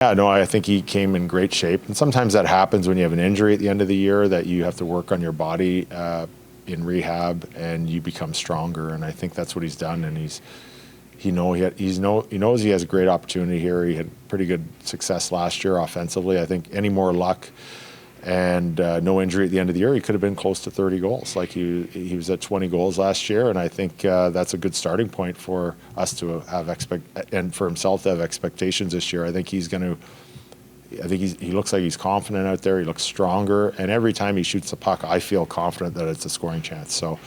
Yeah, no, I think he came in great shape. And sometimes that happens when you have an injury at the end of the year, that you have to work on your body in rehab and you become stronger. And I think that's what he's done. And he knows he has a great opportunity here. He had pretty good success last year offensively. I think any more luck and no injury at the end of the year, he could have been close to 30 goals. Like he was at 20 goals last year, and I think that's a good starting point for us to have and for himself to have expectations this year. I think he looks like he's confident out there. He looks stronger, and every time he shoots the puck, I feel confident that it's a scoring chance. So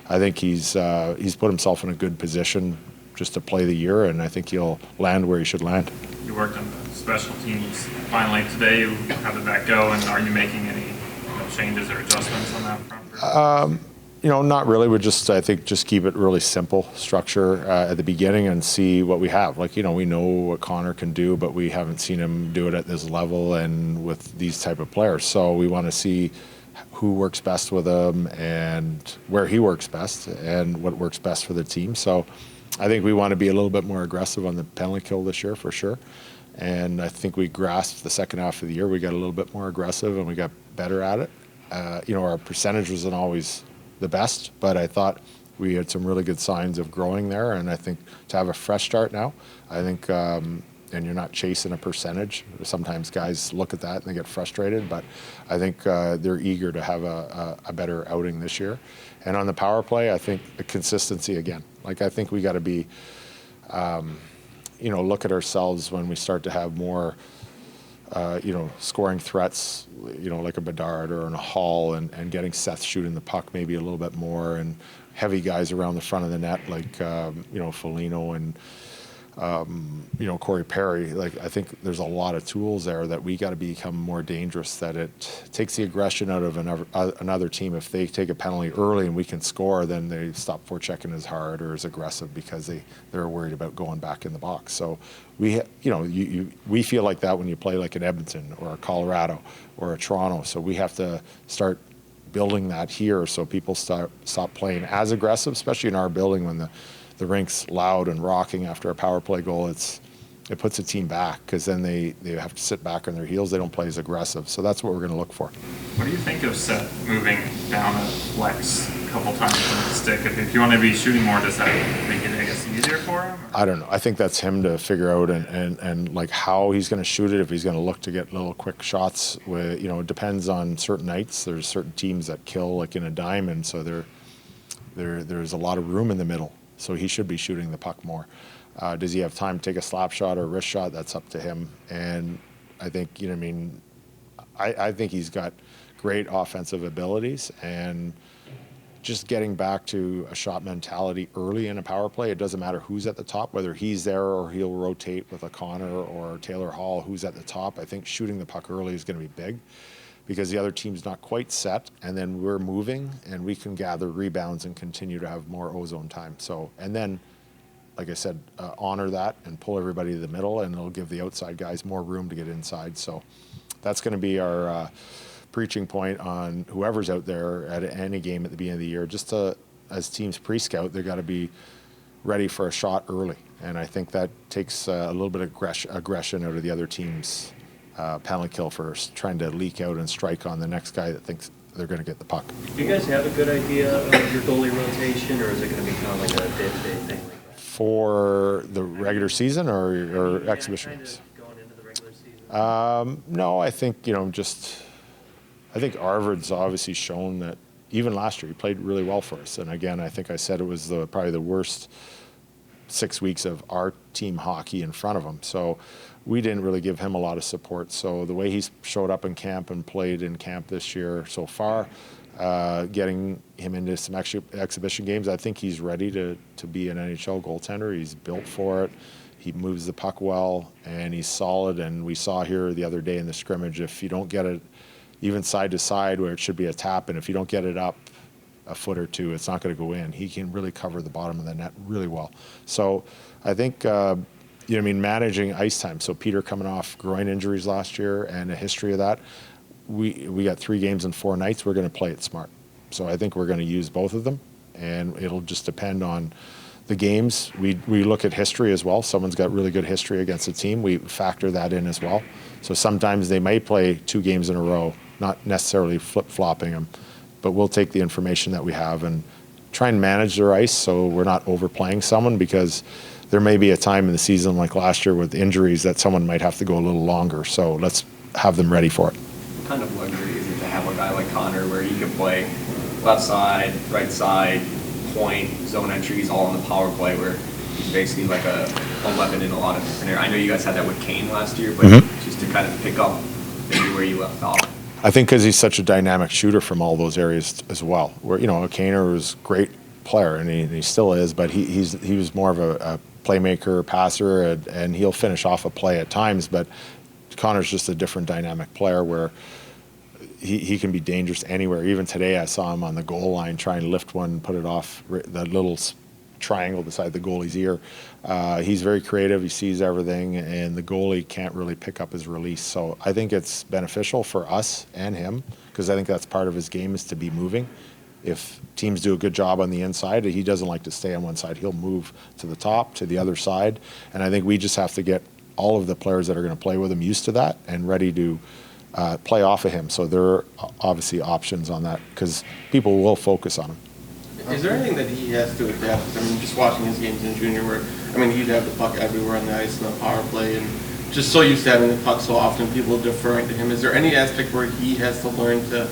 I think he's put himself in a good position just to play the year, and I think he'll land where he should land. You worked on the special teams finally today. How did that go, and are you making any changes or adjustments on that front? Not really. I think just keep it really simple structure at the beginning and see what we have. We know what Connor can do, but we haven't seen him do it at this level and with these type of players. So we want to see who works best with him and where he works best and what works best for the team. So I think we want to be a little bit more aggressive on the penalty kill this year for sure. And I think we grasped the second half of the year. We got a little bit more aggressive and we got better at it. Our percentage wasn't always the best, but I thought we had some really good signs of growing there. And I think to have a fresh start now, I think, and you're not chasing a percentage. Sometimes guys look at that and they get frustrated, but I think they're eager to have a better outing this year. And on the power play, I think the consistency again. I think we got to be, look at ourselves when we start to have more, scoring threats, like a Bedard or a Hall, and getting Seth shooting the puck maybe a little bit more, and heavy guys around the front of the net like, Foligno and, Corey Perry. I think there's a lot of tools there that we got to become more dangerous, that it takes the aggression out of another team. If they take a penalty early and we can score, then they stop forechecking as hard or as aggressive because they're worried about going back in the box. So we feel like that when you play like an Edmonton or a Colorado or a Toronto. So we have to start building that here so people stop playing as aggressive, especially in our building when the rink's loud and rocking after a power play goal. It puts a team back because then they have to sit back on their heels. They don't play as aggressive. So that's what we're going to look for. What do you think of Seth moving down a flex a couple times on the stick? If you want to be shooting more, does that make it, I guess, easier for him? I don't know. I think that's him to figure out and like how he's going to shoot it. If he's going to look to get little quick shots, it depends on certain nights. There's certain teams that kill like in a diamond, so there's a lot of room in the middle. So he should be shooting the puck more. Does he have time to take a slap shot or a wrist shot? That's up to him. And I think, I think he's got great offensive abilities, and just getting back to a shot mentality early in a power play. It doesn't matter who's at the top, whether he's there or he'll rotate with a Connor or Taylor Hall, who's at the top. I think shooting the puck early is going to be big, because the other team's not quite set, and then we're moving, and we can gather rebounds and continue to have more ozone time. So, and then, like I said, honor that and pull everybody to the middle, and it'll give the outside guys more room to get inside. So that's going to be our preaching point on whoever's out there at any game at the beginning of the year. Just as teams pre-scout, they've got to be ready for a shot early, and I think that takes a little bit of aggression out of the other team's penalty kill first, trying to leak out and strike on the next guy that thinks they're going to get the puck. Do you guys have a good idea of your goalie rotation, or is it going to be kind of like a day-to-day thing like that? For the regular season or exhibition games? Going into the regular season? No, I think, I think Arvid's obviously shown that even last year he played really well for us. And again, I think I said it was probably the worst 6 weeks of our team hockey in front of him. So we didn't really give him a lot of support. So the way he's showed up in camp and played in camp this year so far, getting him into some exhibition games, I think he's ready to be an NHL goaltender. He's built for it. He moves the puck well, and he's solid. And we saw here the other day in the scrimmage, if you don't get it even side to side where it should be a tap, and if you don't get it up a foot or two, it's not going to go in. He can really cover the bottom of the net really well. So I think, managing ice time. So Peter coming off groin injuries last year and a history of that. We got 3 games in 4 nights. We're going to play it smart. So I think we're going to use both of them, and it'll just depend on the games, we look at history as well. Someone's got really good history against a team. We factor that in as well. So sometimes they may play 2 games in a row, not necessarily flip-flopping them, but we'll take the information that we have and try and manage their ice so we're not overplaying someone, because there may be a time in the season like last year with injuries that someone might have to go a little longer. So let's have them ready for it. What kind of luxury is it to have a guy like Connor where he can play left side, right side, point, zone entries, all on the power play, where he's basically like a weapon in a lot of different areas? I know you guys had that with Kane last year, but just to kind of pick up maybe where you left off. I think because he's such a dynamic shooter from all those areas as well. Where, you know, Kaner was a great player, and he still is, but he was more of a playmaker, passer, and he'll finish off a play at times. But Connor's just a different dynamic player where he can be dangerous anywhere. Even today, I saw him on the goal line trying to lift one, put it off that little triangle beside the goalie's ear. He's very creative. He sees everything, and the goalie can't really pick up his release. So I think it's beneficial for us and him, because I think that's part of his game, is to be moving. If teams do a good job on the inside, he doesn't like to stay on one side. He'll move to the top, to the other side. And I think we just have to get all of the players that are going to play with him used to that and ready to play off of him. So there are obviously options on that, because people will focus on him. Is there anything that he has to adapt? I mean, just watching his games in junior, where, I mean, he'd have the puck everywhere on the ice in the power play, and just so used to having the puck so often, people deferring to him. Is there any aspect where he has to learn to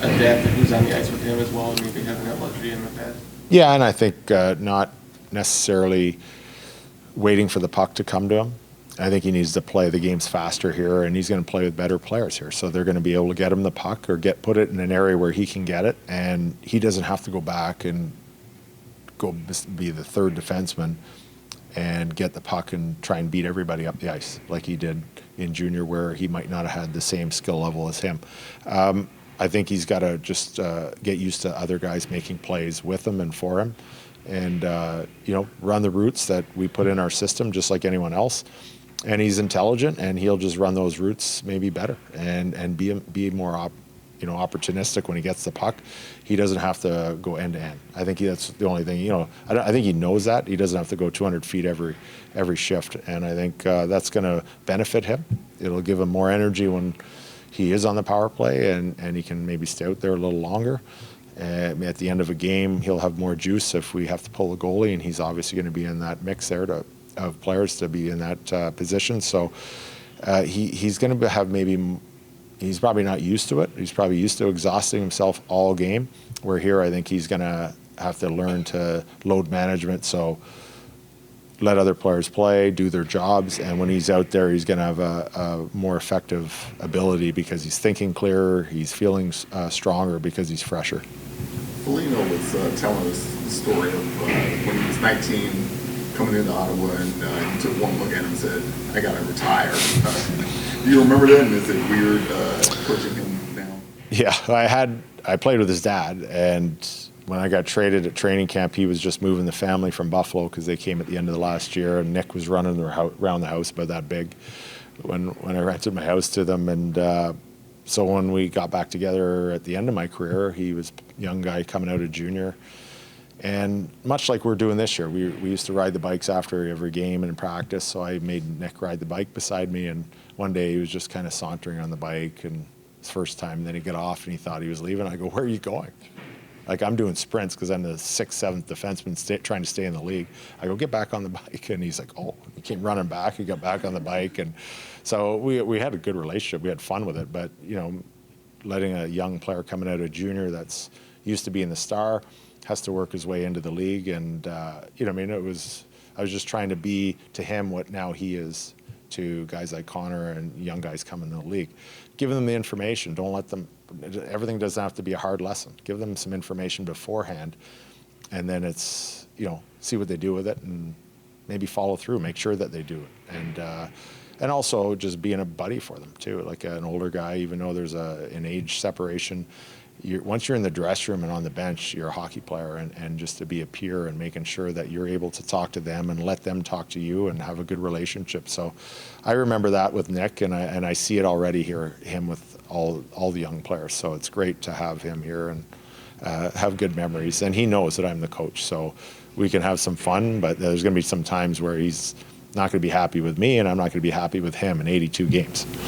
adapt to who's on the ice with him as well, and maybe having that luxury in the past? Yeah, and I think not necessarily waiting for the puck to come to him. I think he needs to play the games faster here, and he's going to play with better players here. So they're going to be able to get him the puck or put it in an area where he can get it, and he doesn't have to go back and go be the third defenseman and get the puck and try and beat everybody up the ice like he did in junior, where he might not have had the same skill level as him. I think he's got to just get used to other guys making plays with him and for him, and run the routes that we put in our system just like anyone else. And he's intelligent, and he'll just run those routes maybe better and be more opportunistic when he gets the puck. He doesn't have to go end to end. I think that's the only thing. I think he knows that he doesn't have to go 200 feet every shift, and I think that's going to benefit him. It'll give him more energy when he is on the power play, and he can maybe stay out there a little longer. At the end of a game, he'll have more juice if we have to pull a goalie, and he's obviously going to be in that mix there of players to be in that position. So he's going to have he's probably not used to it. He's probably used to exhausting himself all game, where here I think he's going to have to learn to load management. So let other players play, do their jobs, and when he's out there, he's going to have a more effective ability because he's thinking clearer, he's feeling stronger because he's fresher. Foligno was telling us the story of when he was 19, coming into Ottawa, and he took one look at him and said, "I got to retire." Do you remember that? And is it weird pushing him down? Yeah, I played with his dad, and when I got traded at training camp, he was just moving the family from Buffalo because they came at the end of the last year, and Nick was running around the house about that big when I rented my house to them. And so when we got back together at the end of my career, he was a young guy coming out of junior. And much like we're doing this year, we used to ride the bikes after every game and in practice, so I made Nick ride the bike beside me, and one day he was just kind of sauntering on the bike, and his first time, then he got off and he thought he was leaving. I go, "Where are you going?" Like, I'm doing sprints because I'm the 6th, 7th defenseman trying to stay in the league. I go, "Get back on the bike." And he's like, "Oh." He came running back. He got back on the bike. And so we had a good relationship. We had fun with it. But, letting a young player coming out of junior that's used to being the star has to work his way into the league. And, I was just trying to be to him what now he is to guys like Connor and young guys coming in the league. Giving them the information. Don't let them, everything doesn't have to be a hard lesson. Give them some information beforehand, and then it's, see what they do with it and maybe follow through, make sure that they do it. And also just being a buddy for them too, like an older guy, even though there's an age separation. Once you're in the dressing room and on the bench, you're a hockey player, and just to be a peer and making sure that you're able to talk to them and let them talk to you and have a good relationship. So I remember that with Nick, and I see it already here, him with all the young players. So it's great to have him here and have good memories. And he knows that I'm the coach, so we can have some fun, but there's going to be some times where he's not going to be happy with me, and I'm not going to be happy with him in 82 games.